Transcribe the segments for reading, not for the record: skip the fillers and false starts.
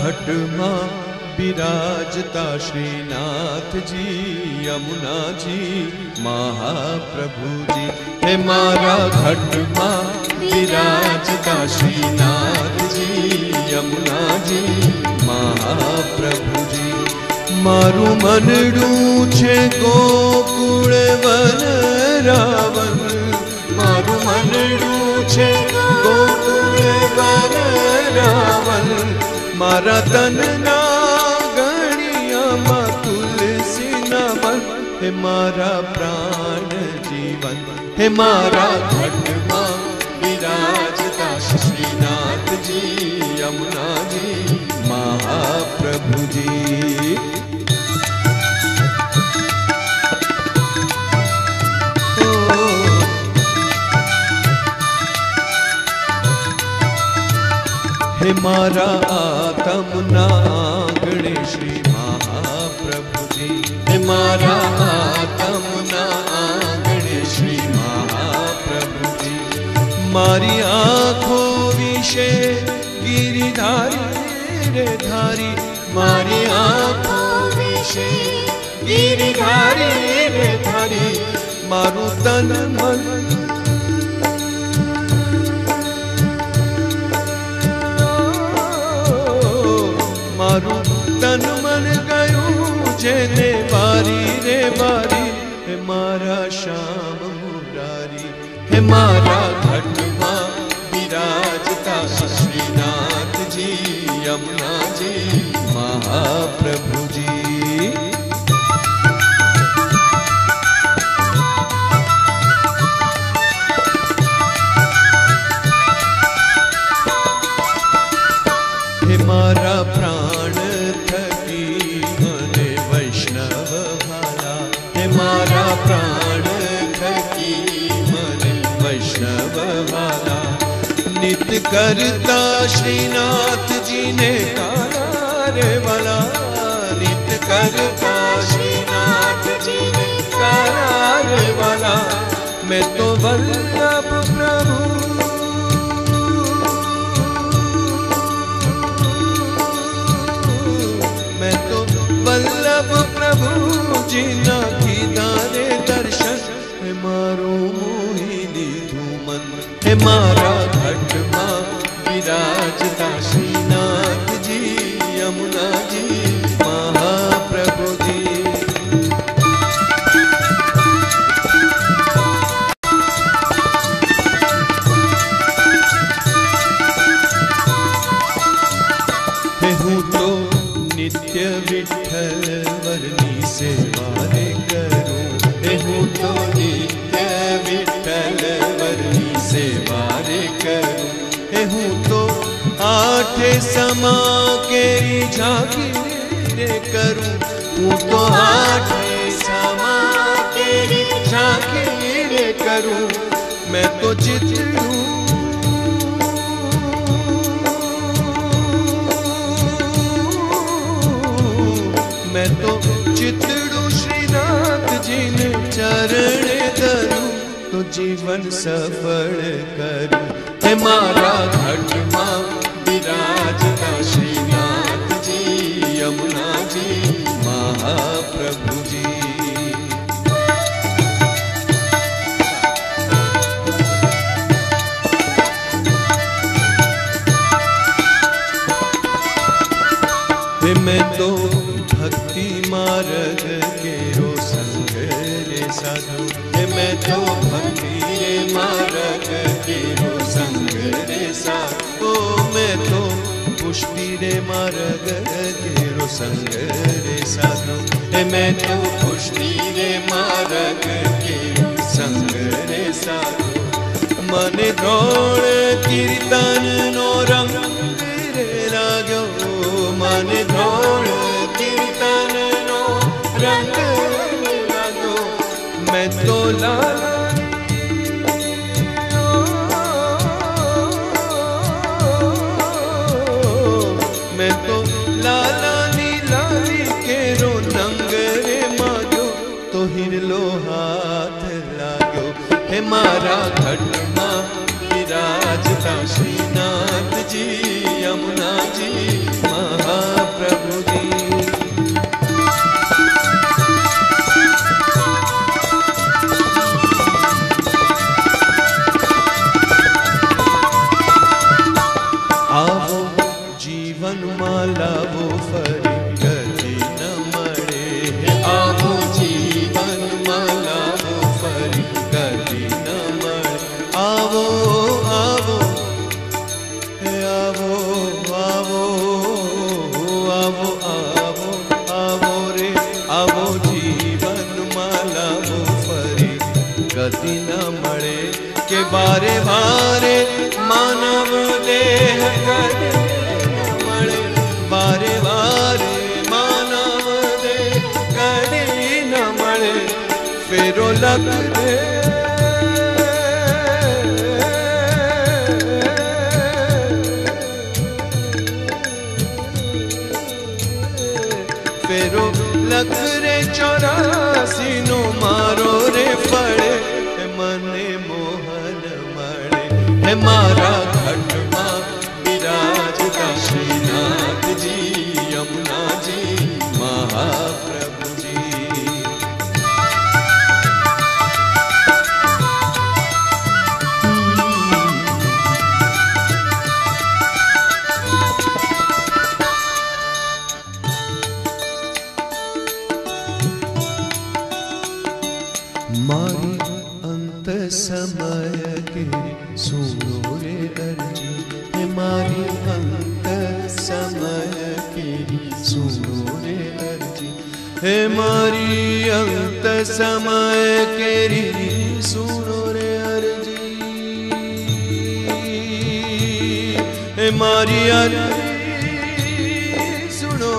घट मां विराजता श्रीनाथ जी यमुना जी महाप्रभु जी। हे मारा घट मां विराजता श्रीनाथ जी यमुना जी महाप्रभु जी। मारू मनडू छे गोकुल वन रावण, मारू मनडू छे गोकुल वन रावण। मारा तन ना गणिया मां तुलसी ना बन, हे मारा प्राण जीवन। हे मारा घट मां विराजता श्रीनाथ जी यमुना जी महाप्रभु जी। हे मारा आत्म नागणे श्री महाप्रभु जी। हे मारा आत्म नागणे श्री महाप्रभु जी। मारी आँखों विषे गिरिधारी रे धारी, मारी आँखों विषे गिरिधारी रे धारी। मारू तन मन मारू तन मन गयु जेने बारी रे बारी। हे मारा श्याम मुरारी। हे मारा घट मां विराजता श्रीनाथ जी यमुना जी महाप्रभु जी। हे मारा प्राण थकी मने वैष्णव भाला। हे मारा प्राण थकी मने वैष्णव भाला। नित्य करता श्रीनाथ जी ने कार वाला, नित्य करता श्रीनाथ जी ने कार वाला। मैं तो वल्लभ प्रभु वल्लभ प्रभु जी ना दाने दर्शन। हे मारो मोहिनी धूमन। हे मारा घट मां विराजता श्रीनाथ जी यमुना जी महाप्रभु जी। हे हूँ तो नित्य विठल वरनी सेवा रे करूं। हे हूँ तो नित्य विठल वरनी सेवा रे करूं। हे हूँ तो आठे समा केरी झांकी रे करूं। हूँ तो आठे समा केरी झांकी रे करूं। मैं तो चितड़ू मैं तो चितड़ू श्रीनाथ जी ने चरण धरूं तो जीवन सफल करूं। हे मारा घट मां विराजता श्रीनाथ जी यमुना जी महाप्रभु जी। हे मैं तो भक्ति मार्ग के रो संग रे साधु। हे मैं तो भक्ति मार्ग के रो संग रे साधु। मैं तो पुष्टि रे मार्ग के रो संग रे साधु। हे मैं तो पुष्टि रे मार्ग के संग रे साधु। मन द्रोण कीर्तन नो रंग रे लाग्यो। मन द्रोण कीर्तन नो रंग लागो। मैं तो लाला मैं तो लाला नी लाली के रो नंगरे माजो तो हिरलो हाथ लागो। हे मारा घट मां विराजता श्रीनाथ जी यमुना जी महा लख दे फेरो लख रे 84 नो मारो रे फड़े मने मोहन मड़े है मारा घट मां विराजता श्रीनाथ जी यमुना जी महाप्रभु जी। मारी अंत समय के सुनो रे अर्जी है मारी अंत समय के सुनो रे अर्जी है मारी अंत समय के सुनो रे अर्जी है मारी अर्जी सुनो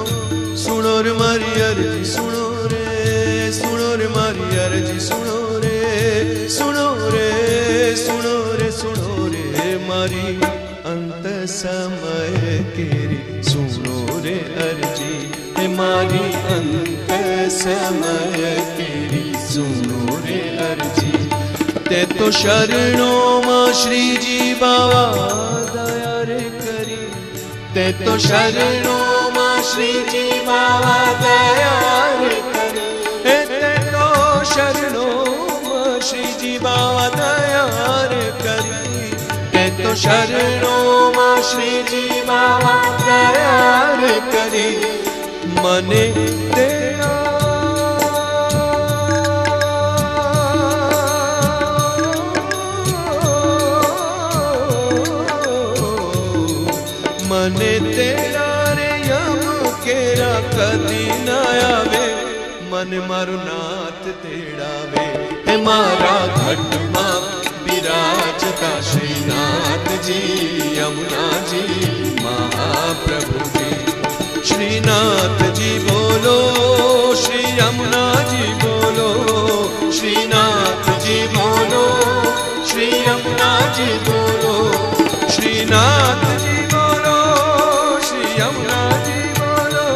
सुनो रे मारी अर्जी सुनो रे मारी अर्जी सुनो रे सुनो रे सुनो रे सुनो रे मारी अंत समय केरी सुनो रे अर्जी है मारी अंत समय केरी सुनो रे अर्जी ते तो शरणों मां श्री जी बाबा दया रे करी ते तो शरणों मां श्री जी बाबा दया रे करी शरणों श्री जी बाबा दया रे करी ते तो शरणों मां श्री जी बाबा दया रे करी मने तेरा मने तेरा रे यम केरा कदी ना आवे मन मारो नाथ तेड़ावे है मारा घट मां विराजता श्रीनाथ जी यमुना जी महाप्रभु जी। श्रीनाथ जी बोलो श्री यमुना जी बोलो श्रीनाथ जी बोलो श्री यमुना जी बोलो श्रीनाथ जी बोलो श्री यमुना जी बोलो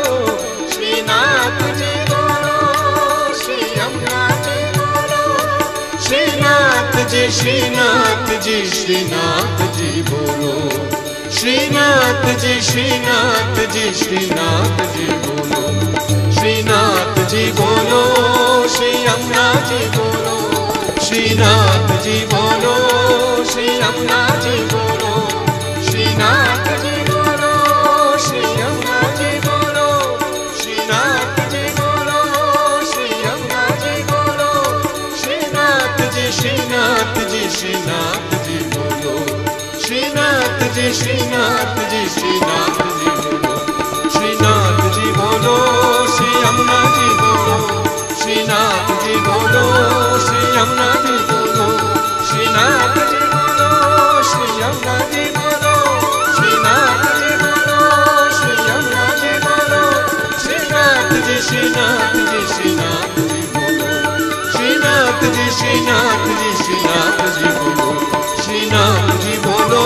श्रीनाथ जी श्रीनाथ जी श्रीनाथ जी श्रीनाथ जी बोलो श्रीनाथ जी श्रीनाथ जी श्रीनाथ जी बोलो श्रीनाथ जी बोलो श्री यमुना जी बोलो श्रीनाथ जी बोलो श्री यमुना जी बोलो श्रीनाथ जी बोलो श्री यमुना जी बोलो श्रीनाथ जी बोलो श्री यमुना जी बोलो श्रीनाथ जी श्रीनाथ जी श्रीनाथ जी बोलो श्रीनाथ जी श्रीनाथ जी श्रीनाथ जी बोलो श्रीनाथ जी बोलो श्री यमुना जी बोलो श्रीनाथ जी बोलो श्री यमुना जी बोलो श्रीनाथ जी बोलो श्री यमुना जी बोलो श्रीनाथ जी बोलो श्री यमुना जी बोलो श्रीनाथ जी श्रीनाथ जी श्रीनाथ जी बोलो श्रीनाथ जी श्रीनाथ जी श्रीनाथ जी बोलो श्रीनाथ जी बोलो